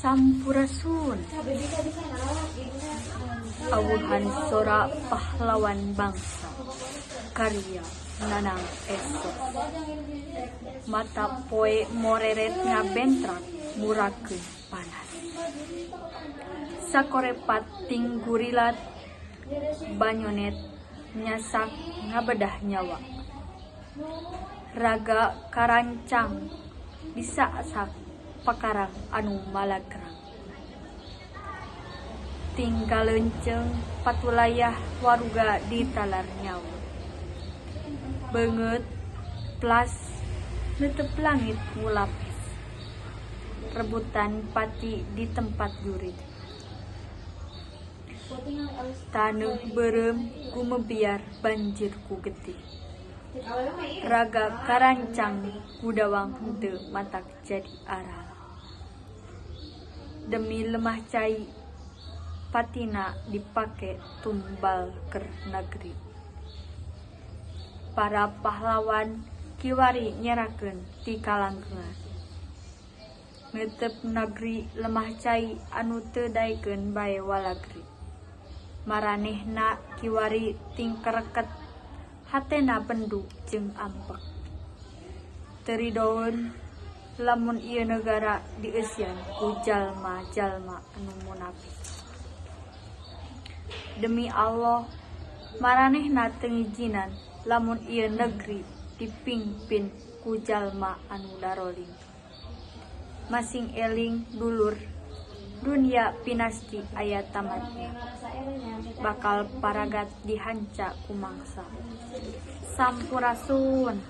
Sampurasun Awuhan Sora Pahlawan Bangsa Karya Nanang Esok Mata poe moreret ngabentrak murakeun panas Sakorepat ting gurilat banyonet nyasak ngabedah nyawa Raga karancang disasak pakarang anu malagrang tinggal lenceng patulayah waruga di talar nyawa banget plas netep langit ngulapis rebutan pati di tempat jurit taneuh berem gumebiar banjir ku getih raga karancang kudawang henteu matak jadi aral demi lemah cai patina dipake tumbal ker negeri para pahlawan kiwari nyerakeun ti kalangkeungan netep negeri lemah cai anu teu daekeun bae walagri maranehna kiwari tingkereket hatena bendu jeung ampek teridoeun lamun ieu negara dieusian ku jalma-jalma anu munafik demi Allah maranehna teu ngijinan lamun ieu negeri dipingpin ku jalma anu daroling masing eling dulur dunia pinasti aya tamatnya bakal paragat dihanca ku mangsa Sampurasun